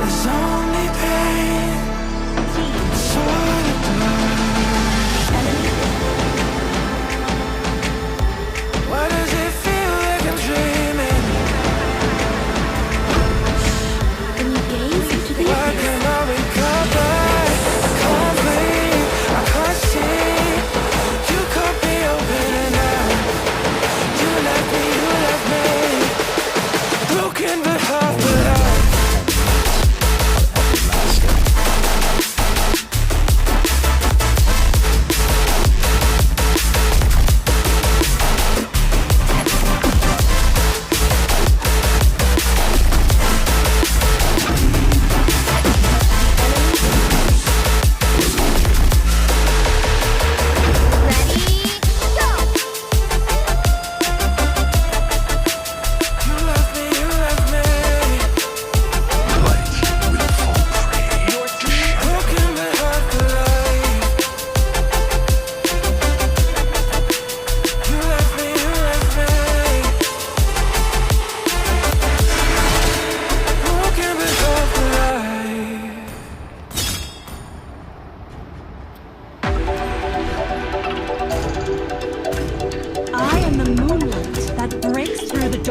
was only pain, sort of blood. Why does it feel like I'm dreaming? When you gaze into the Why abyss, can't I recover? I can't breathe, I can't see. You cut me open and out. You left me, broken but half alive.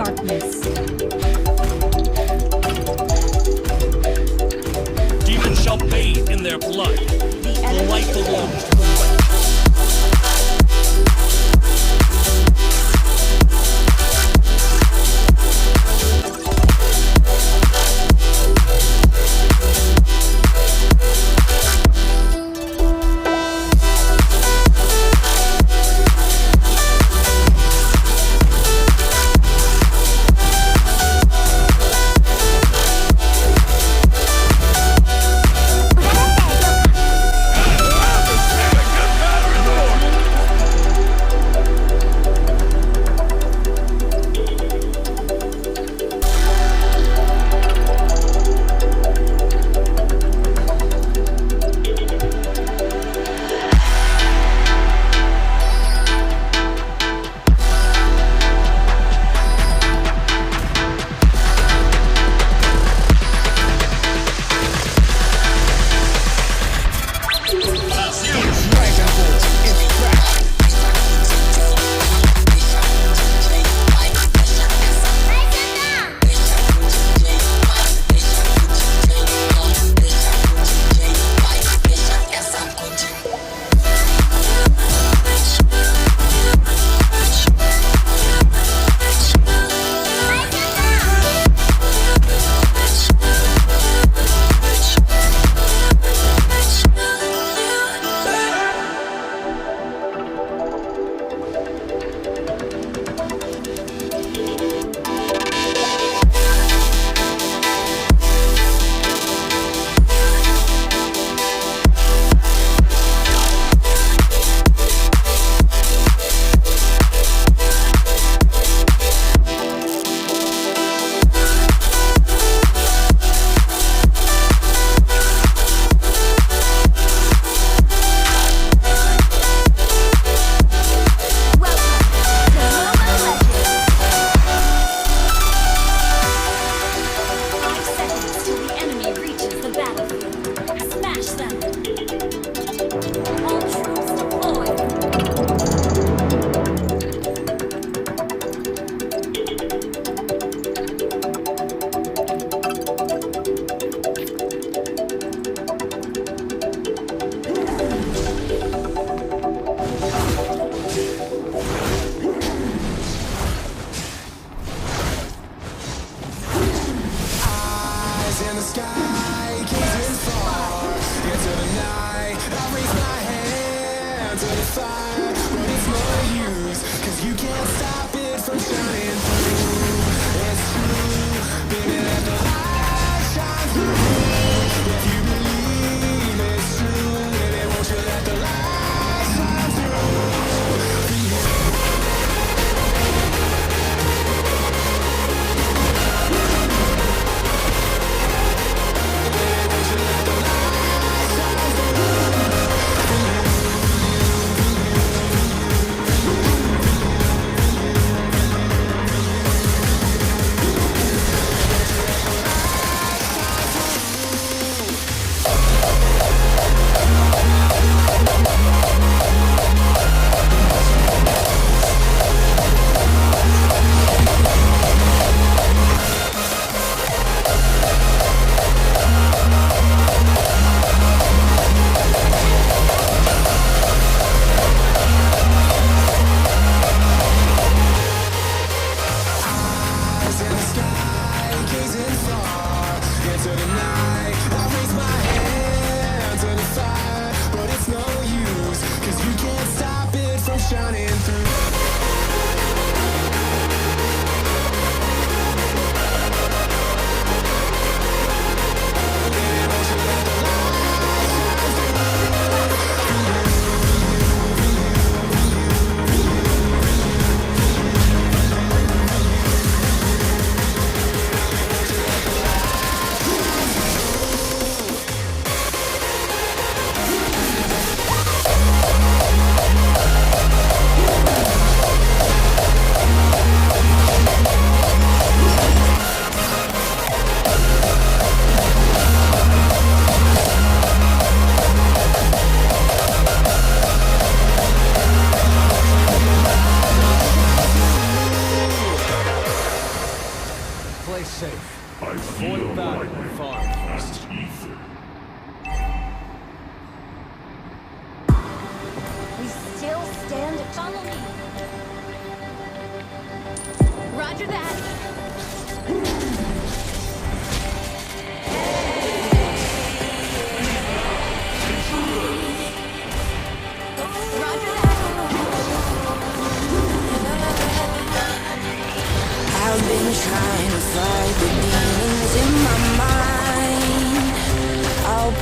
darkness. Demons shall bathe in their blood. The light belongs to the light.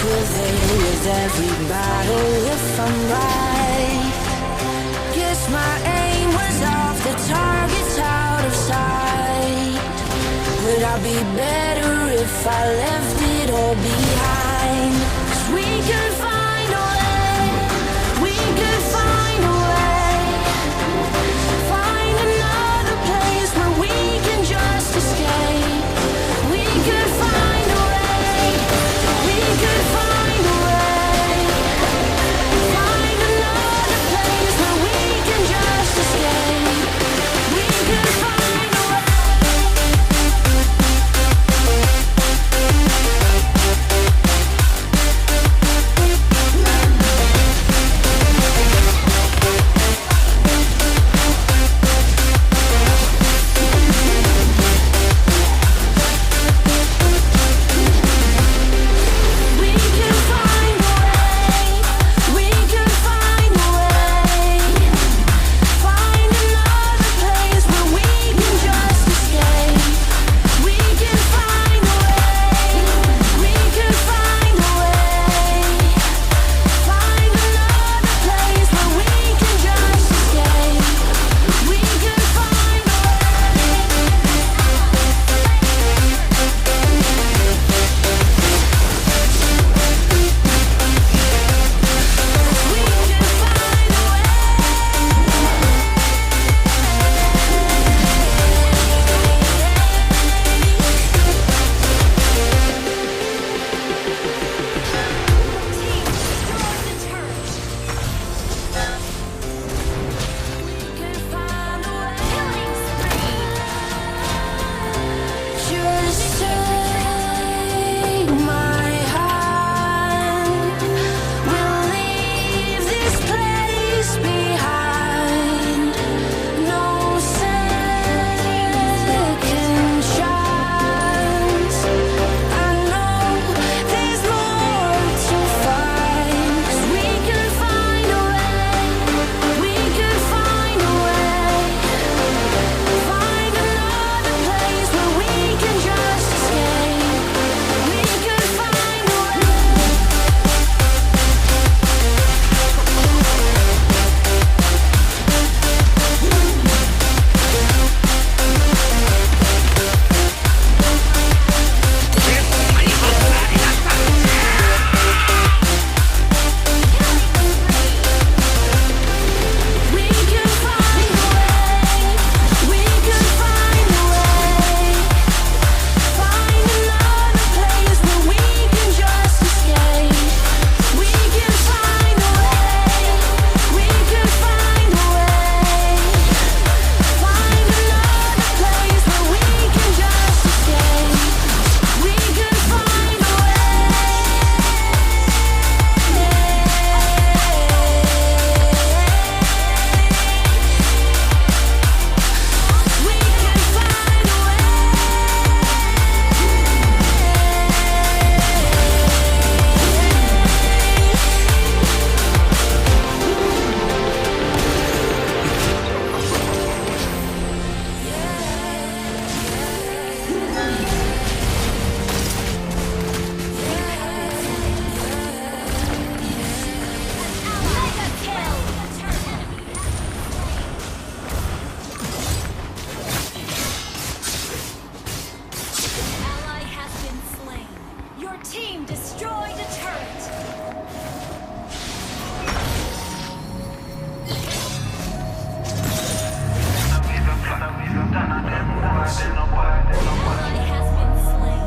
prevail with every battle if I'm right. Guess my aim was off, the target's out of sight. Would I be better if I left it all behind? 'Cause we could find a way, we could find a way. Find another place where we can just escape. We could find a way, we could find a way. Find another place where we can just escape. We could find a way. We can find a way, we can find a way. Find another place where we can just escape. We can find a way, we can find a way. Find another place where we can just escape. We can find a way. We can find a Just take my hand. We'll leave this place behind. No second chance. I know there's more to find. 'Cause we can find a way, we can find a way. Find another place where we can just escape. We can find a way. We can find a way, we can find a way. Find another place where we can just escape. We can find a way, we can find a way. Find another place where we can just escape. We can find a way. We can find a Ally has been slain. Your team destroyed a turret. Ally has been slain.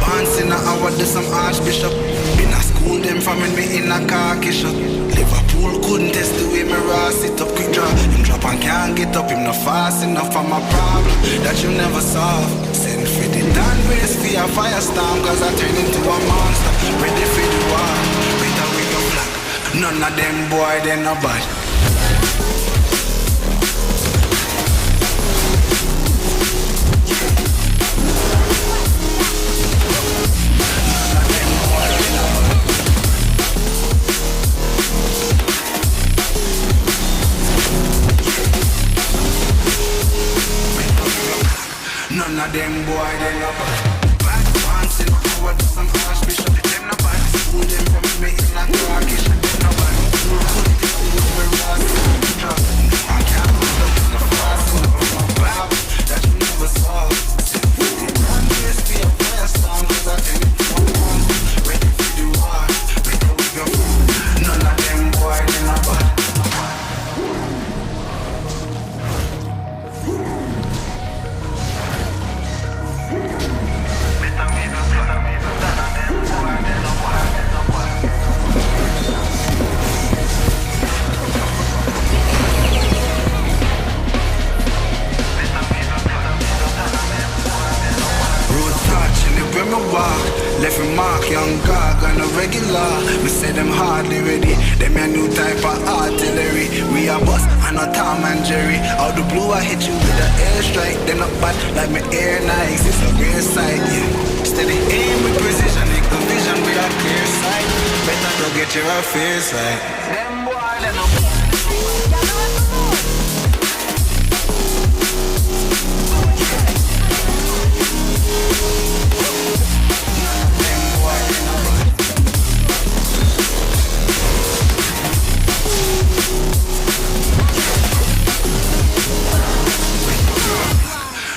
Once in a hour, do some archbishop. Been a school them from when me in a khaki shop. Liverpool couldn't test the way me raw sit up quick draw. Him drop and can't get up, him not fast enough for my problem that you never solve. Send for the Dan race for a firestorm, cause I turn into a monster. Ready for the war, better with your flag. None of them boy, they no bad. of them boy, they no bad. Bad ones in power, do some archbishop. Them no bad. School them from me in a Turkish. Them no bad. Could this do me Ross? I can't put up in the fast. No bad. That you never saw. One day stay up for your song. Cause I tell you from home. Ready for the war. Ready we go. None of them boy, they no bad. When me walk, left me mark, young gog on a regular. Me say them hardly ready, them a new type of artillery. We a boss and a Tom and Jerry. Out the blue I hit you with an airstrike. They not bad like me air nice, it's a rare sight, yeah. Steady aim with precision, make the vision with a clear sight. Better go get your affairs right. Them boy, they no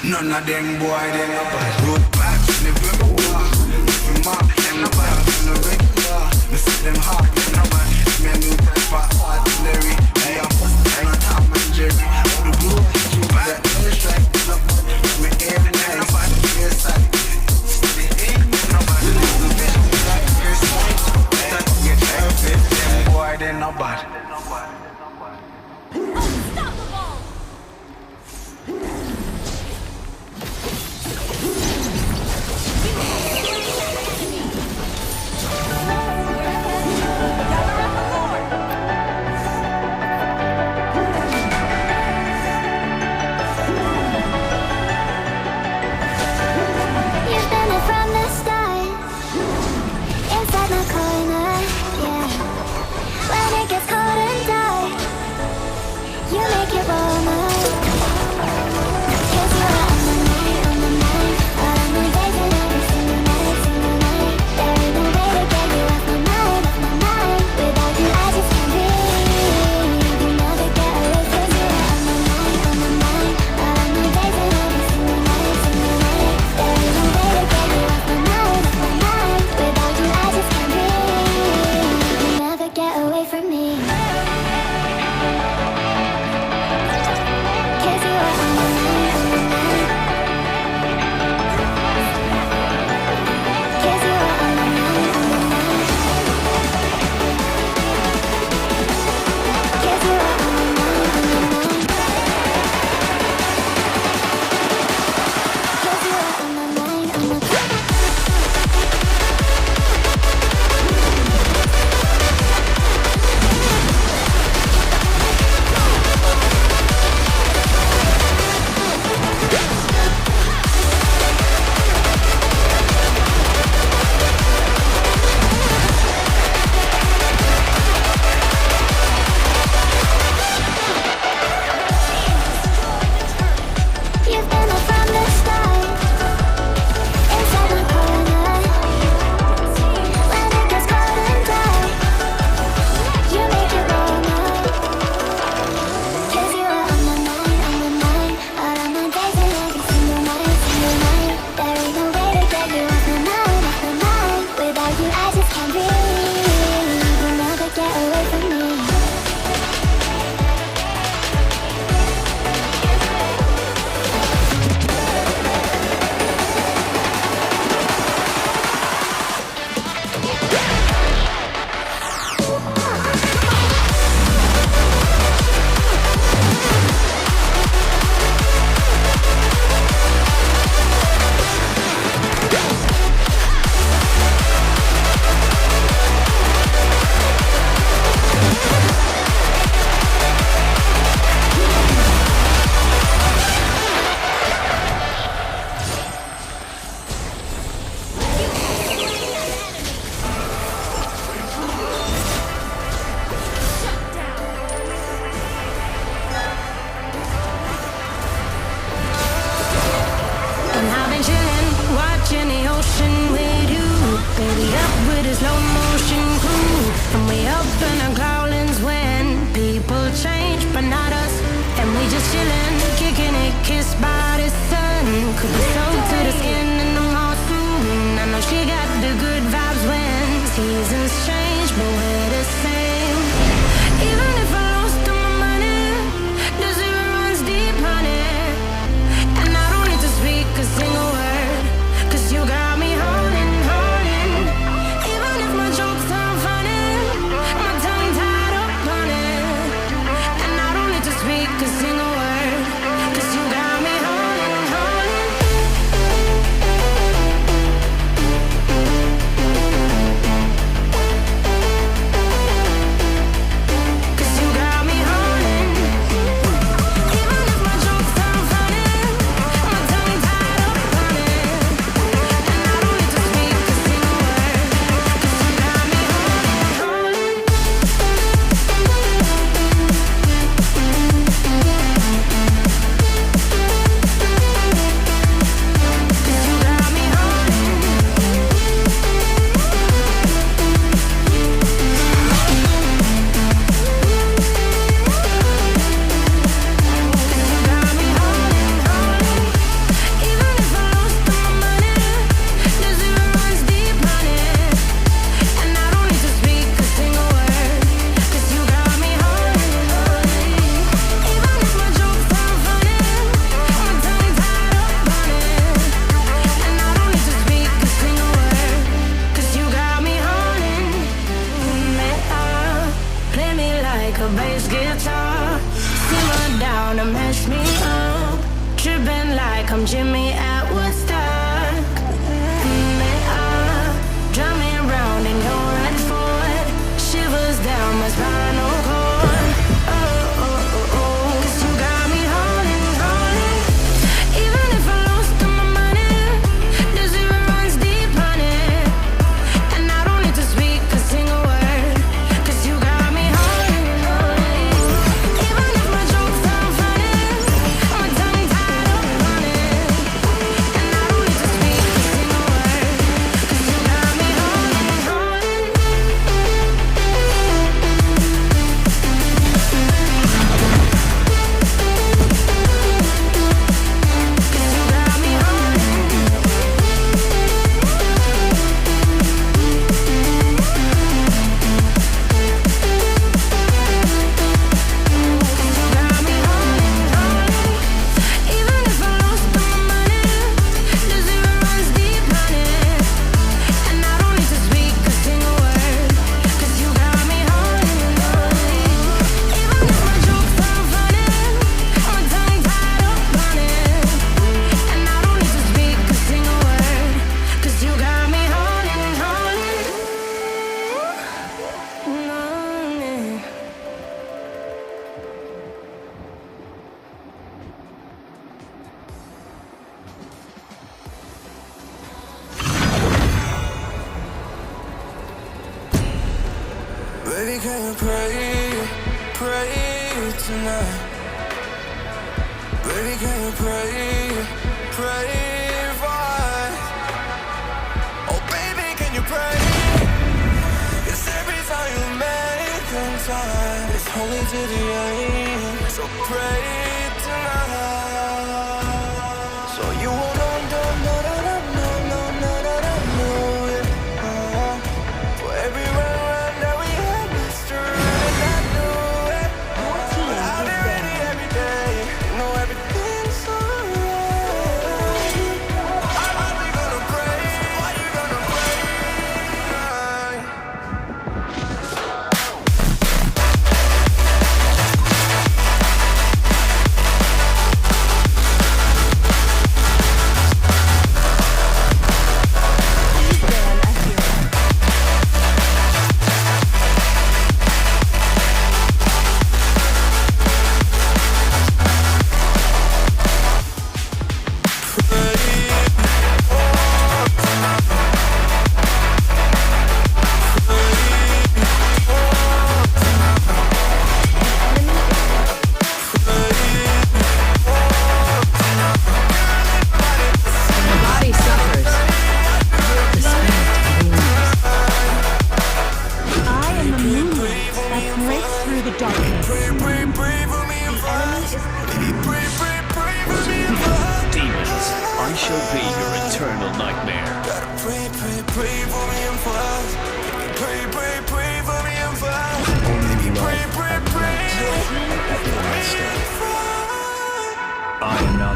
none of them boy, they no bad. Road back, never me walk. Never mark, them no bad. Them no regular. Me see them hard, them no bad. Me a new type of artillery. I am bust, I'm a Tom and Jerry. Out the blue, hit you with the airstrike. No bad, me air nice, no bad. Air sight, steady aim, no bad. The vision like air sight. Better get perfect. Them boy, they no bad. we up with a slow motion crew, and we up in our growlings when people change, but not us. And we just chillin', kicking it, kissed by the sun. Could be soaked to the skin in the mall soon. I know she got the good vibes when seasons change, but we're the same. Even if I lost all my money, the zero runs deep, honey. And I don't need to speak a single word, 'cause you got me holding, holding. Even if my jokes aren't funny, my tongue tied up on it. And I don't need to speak a single word, 'cause you got me holding, holding. 'Cause you got me holding. Even if my jokes aren't funny, my tongue tied up on it. And I don't need to speak a single word, 'cause you got me holding, holding. 'Cause you got me holding. 'Cause you got me holding, holding. Even if I lost all my money, the zero runs deep, honey. And I don't need to speak a single word, 'cause you got me holding, holding. Even if my jokes aren't funny, my tongue tied up on it. And I don't need to speak a single word, 'cause you got me holding me up. Play me like a bass guitar, simmer down and mash me up. Tripping like I'm Jimmy at Woodstock. Me up, drumming round in your red Ford, shivers down my spinal cord. Oh, oh, oh, oh, 'cause you got me holding, holding. Even if I lost all my money, the zero runs deep, honey. And I don't need to speak a single word, 'cause you got me holding, holding. Even if my jokes aren't funny, my tongue tied up on it. And I don't need to speak a single word, 'cause you got me holding, holding. 'Cause you got me holding, holding. Even if I lost all my money, the zero runs deep, honey. And I don't need to speak a single word, 'cause you got me holding, holding. Even if my jokes aren't funny, my tongue tied up on it. And I don't need to speak a single word, 'cause you got me holding, holding. Baby, can you pray, pray tonight? Baby, can you pray, pray for us? Oh, baby, can you pray? 'Cause every time you make time, it's holy to the end. So pray tonight. So you won't know, yeah. For everywhere around that we have mystery, and I know it. But I'll be ready every day. You know everything's alright. Are we gonna pray? Are you gonna pray?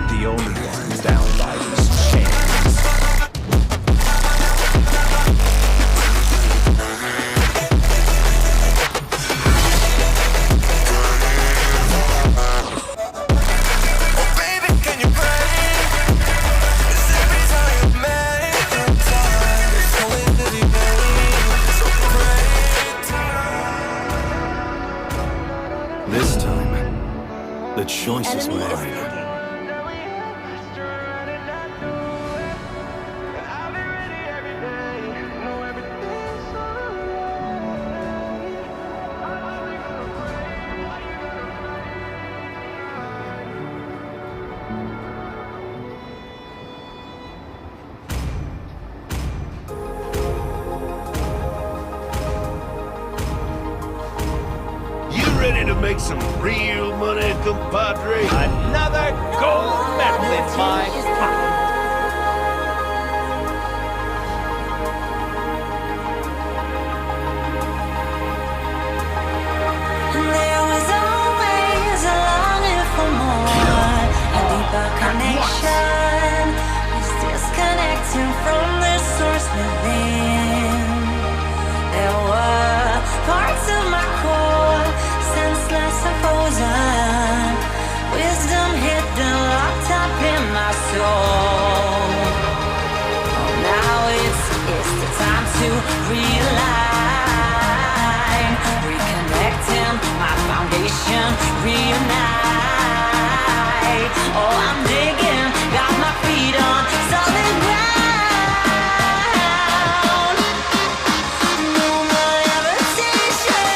the only ones down by these chains. This time, the choice is mine. Ready to make some real money, compadre? Another gold medal in my pocket. There was always a longing for more, a deeper connection. Was disconnecting from the source within. There were parts of my core, senseless and frozen. Wisdom hidden, locked up in my soul. Oh, now it's the time to realign, reconnecting my foundation, reunite. Oh, I'm digging, got my feet on solid ground. No more levitation.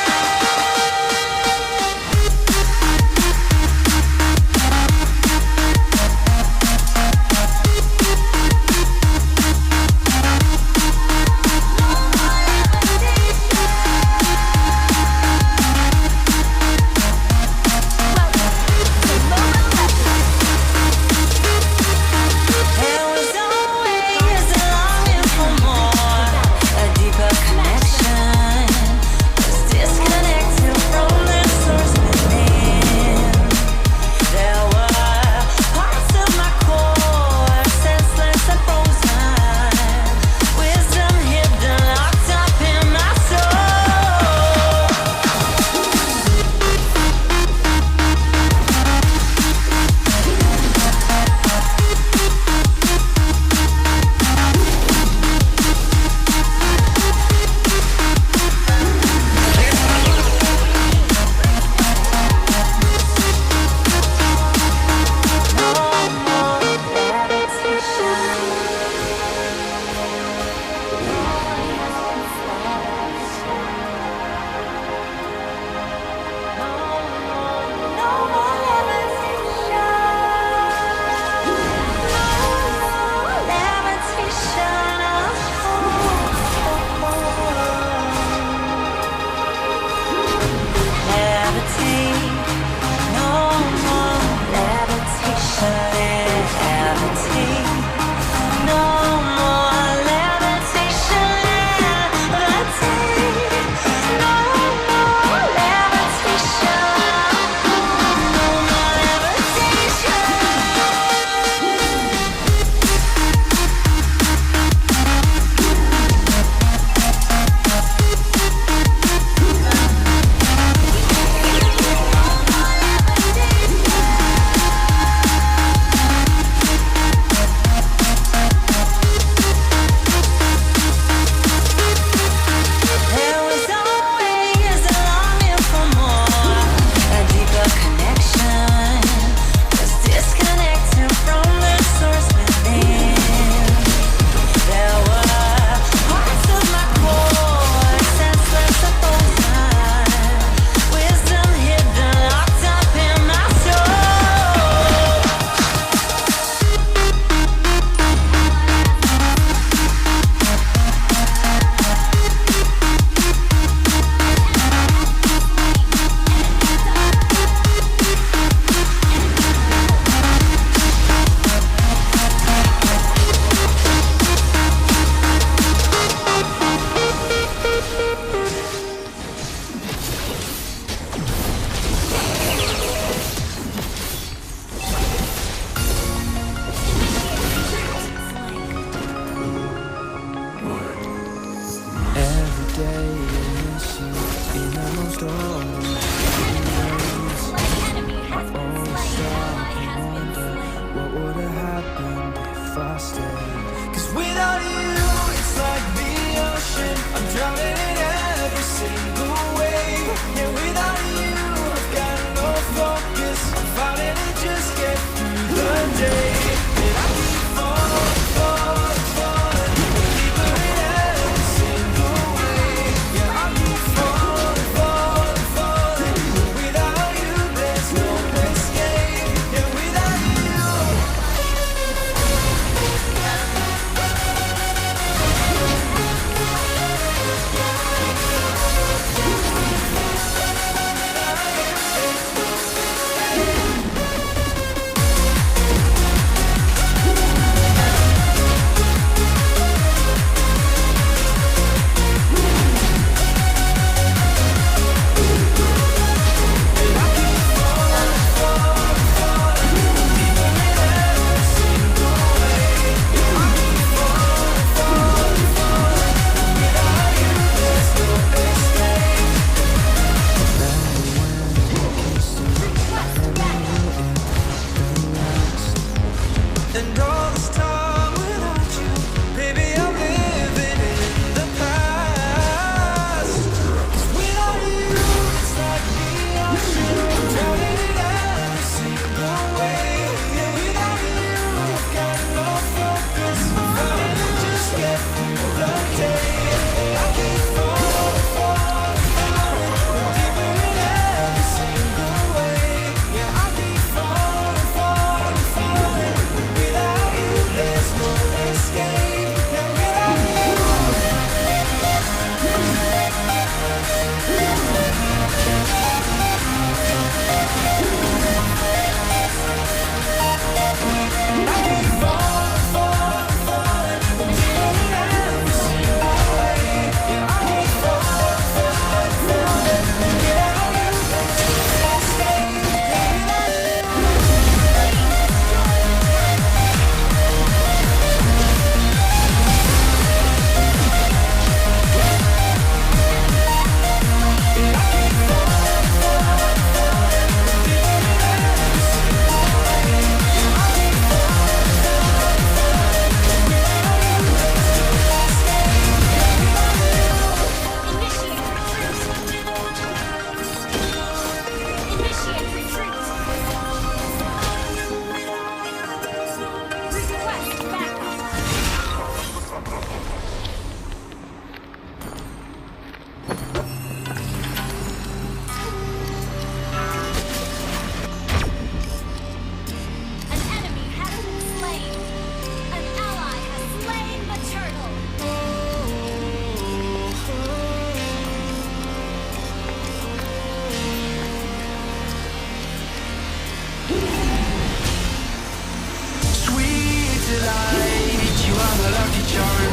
lucky charm.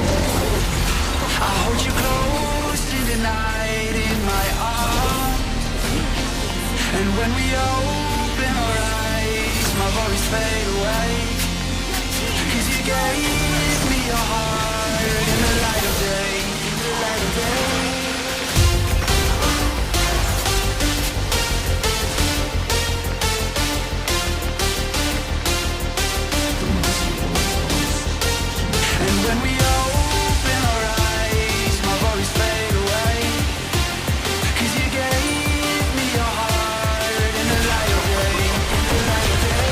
I hold you close in the night in my arms. And when we open our eyes, my worries fade away. 'Cause you gave me your heart in the light of day, in the light of day. And when we open our eyes, my worries fade away. 'Cause you gave me your heart in the light of day, in the light of day.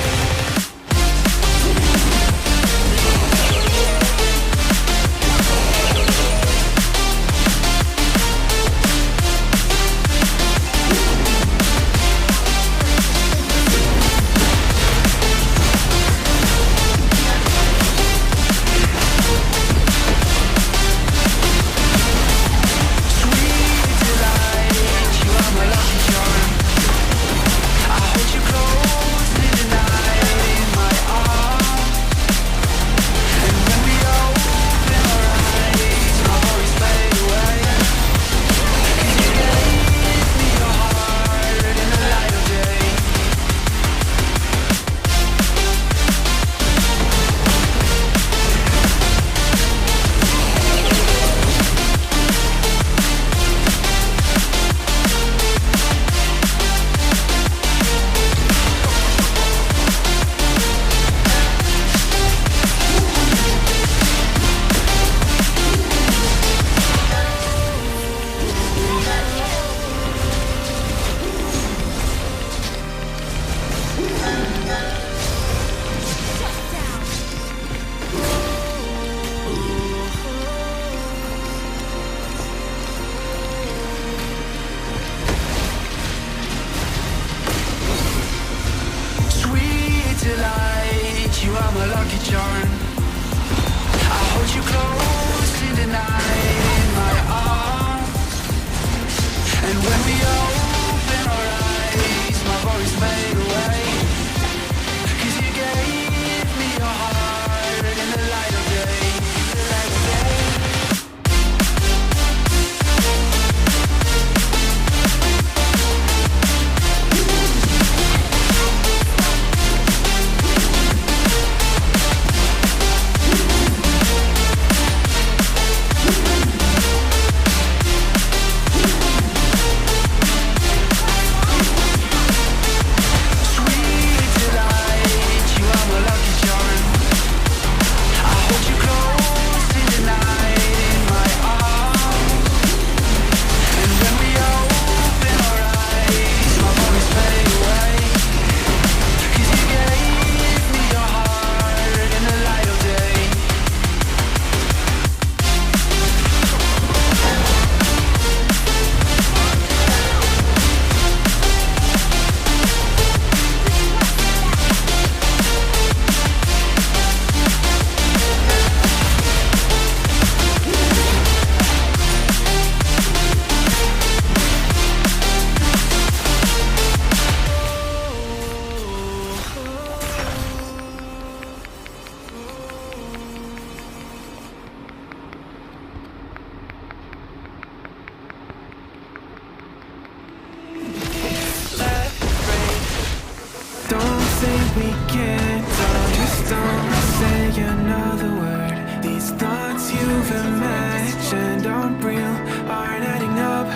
we can't talk, just don't say another word. These thoughts you've imagined aren't real, aren't adding up.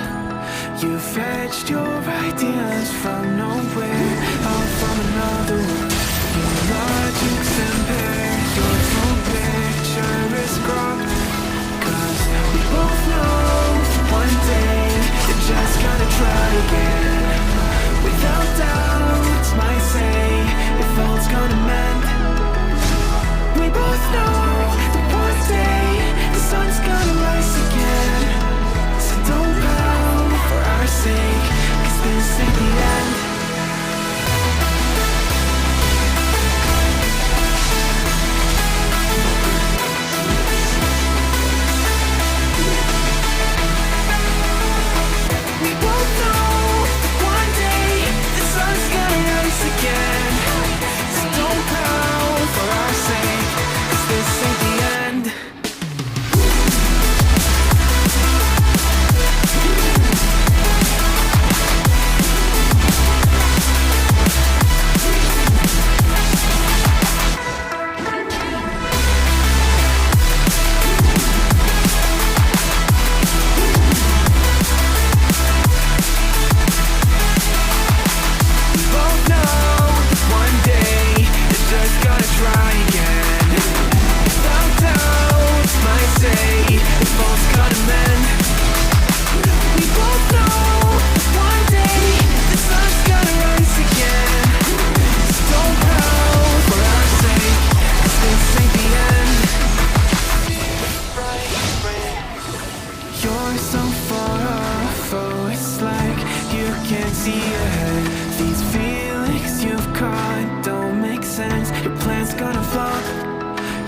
You fetched your ideas from nowhere, all from another world. Your logic's impaired, your full picture is cropped. 'Cause we both know one day you're just gonna try again. Without doubt, might say if all's gonna mend. We both know that one day the sun's gonna rise again. So don't pout for our sake, 'cause this ain't the end.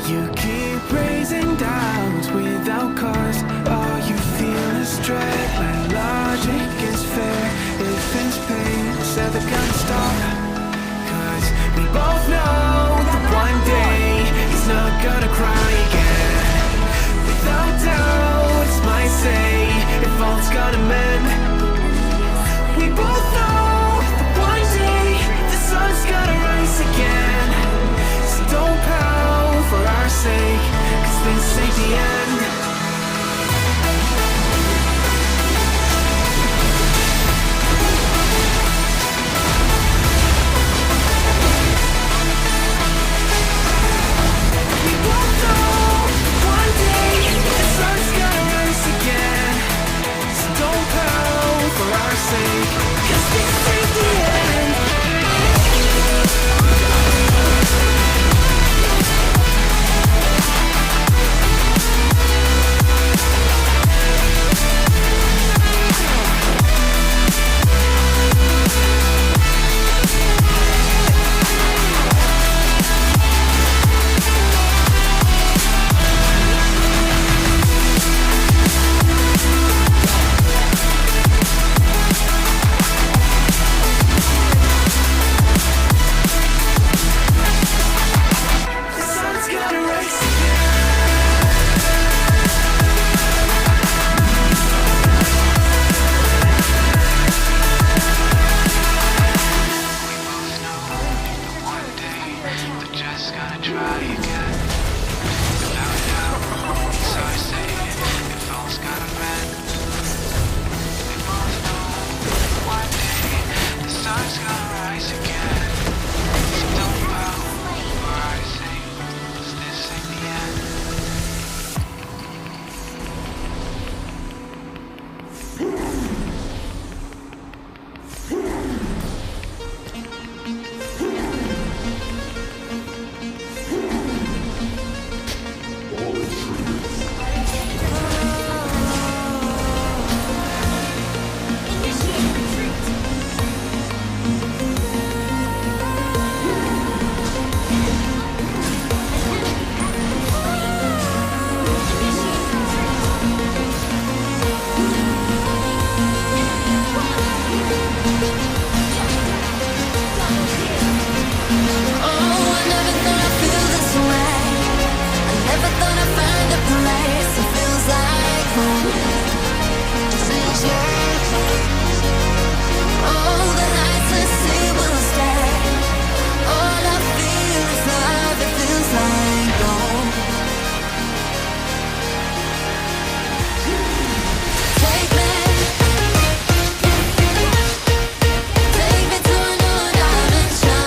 You keep raising doubts without cause. All you feel is dread when logic is fair. If it's pain, it's ever gonna stop. Cause we both know that one day he's not gonna cry again. Without doubt, it's my say if all's gonna mend. We both know that one day the sun's gonna rise again. So don't pout for our sake, cause this ain't the end. We both know one day the sun's gonna rise again. So don't pout for our sake, cause this ain't the end. The sun's gonna rise again. One day, they're just gonna try again. Without doubt, so I say, if all's gonna mend. We both know one day the sun's gonna rise again. So don't pout for our sake, 'cause this ain't the end. Oh, I never thought I'd feel this way. I never thought I'd find a place that feels like home. Oh, the nights at sea will stay. All I feel is love. It feels like home. Take me to a new dimension. Take me to a new dimension.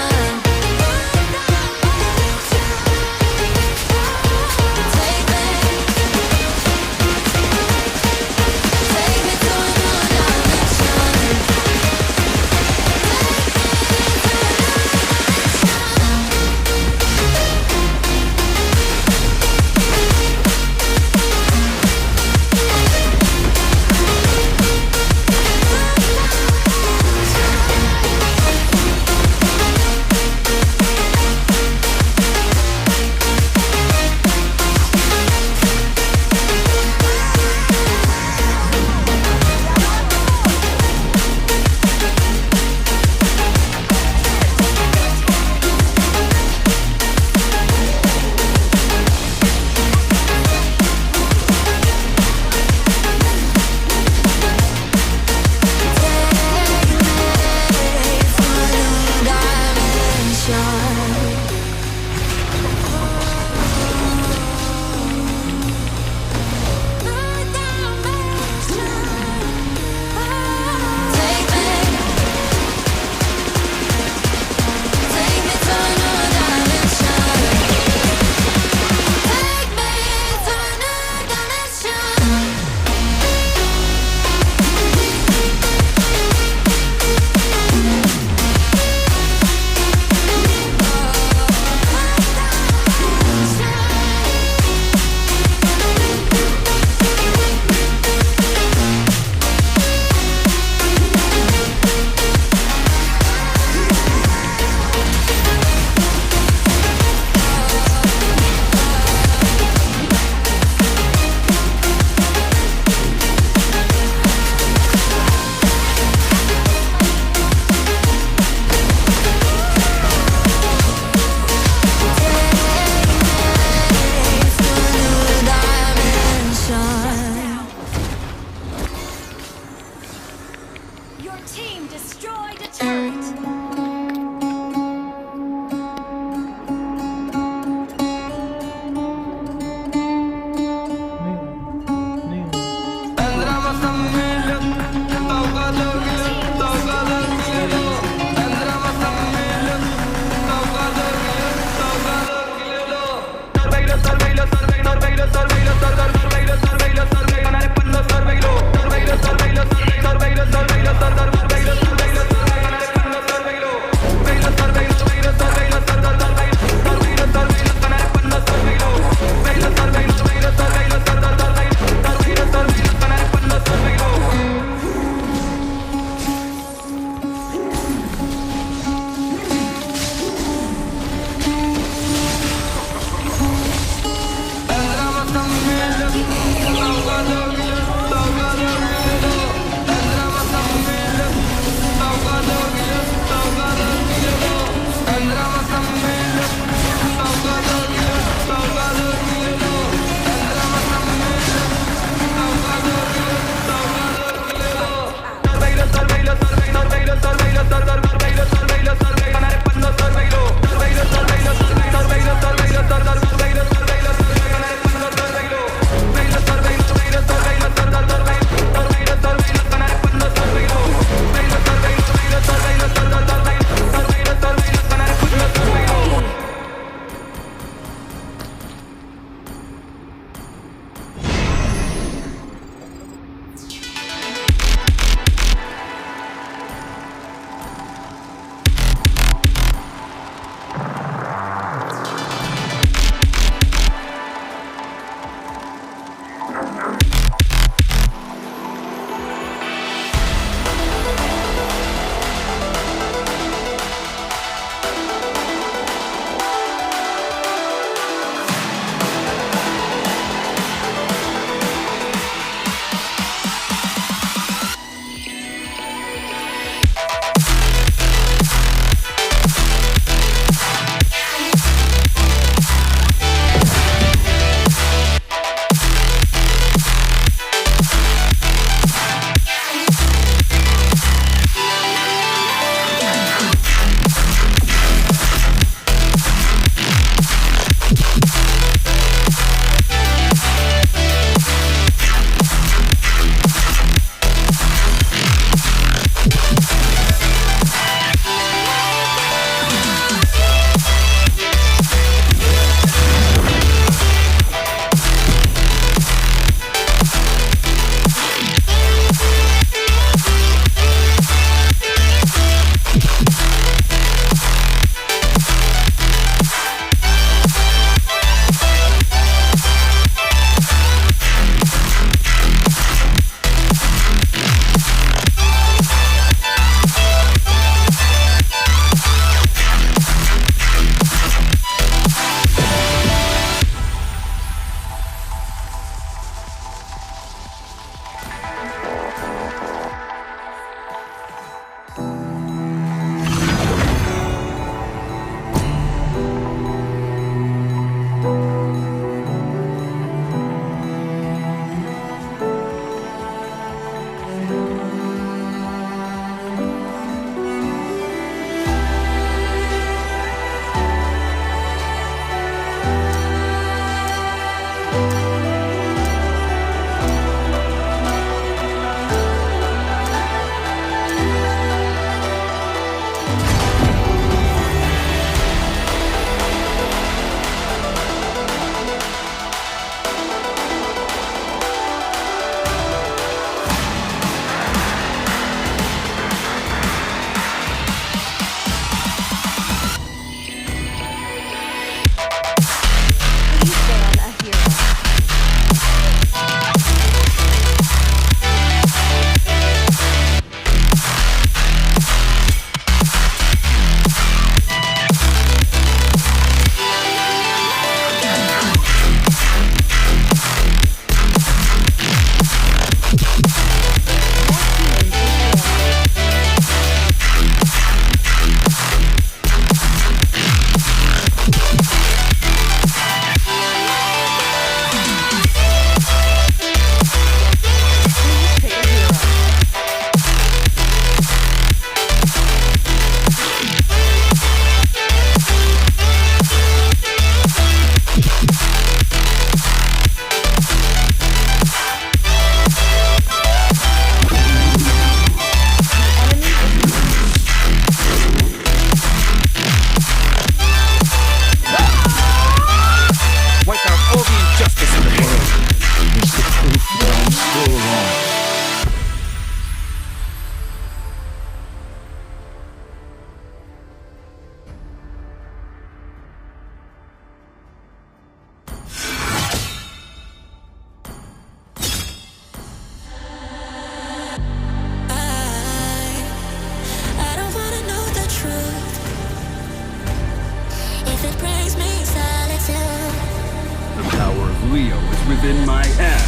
within my hand.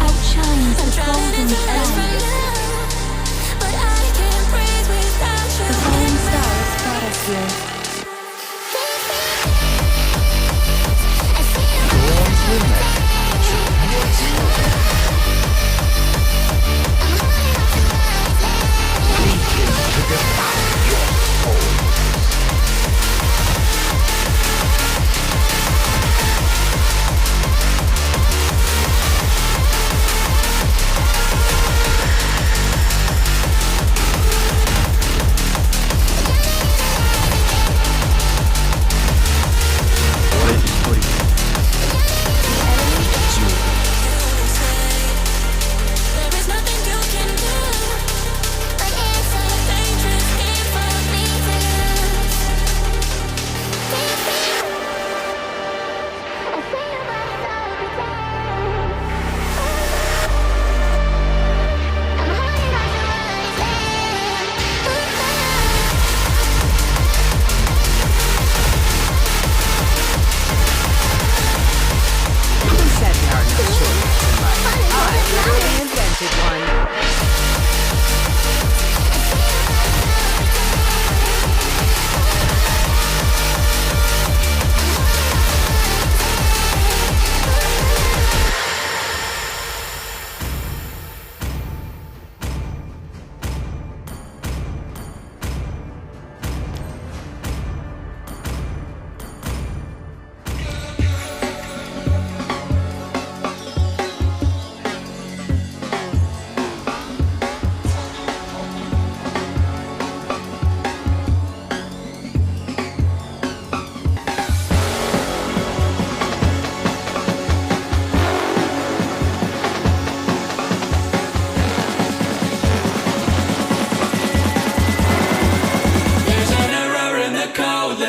Outshines the golden element. The falling star has brought us here. Legion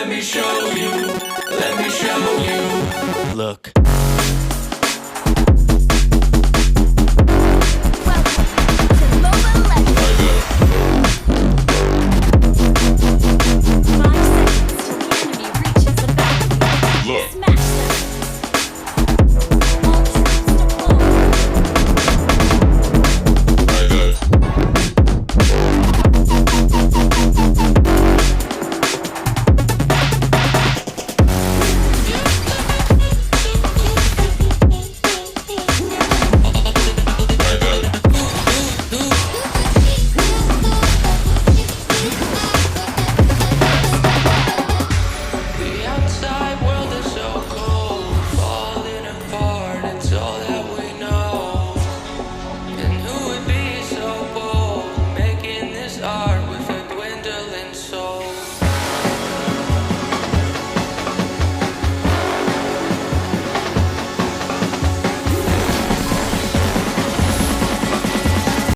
Let me show you. Let me show you. Look.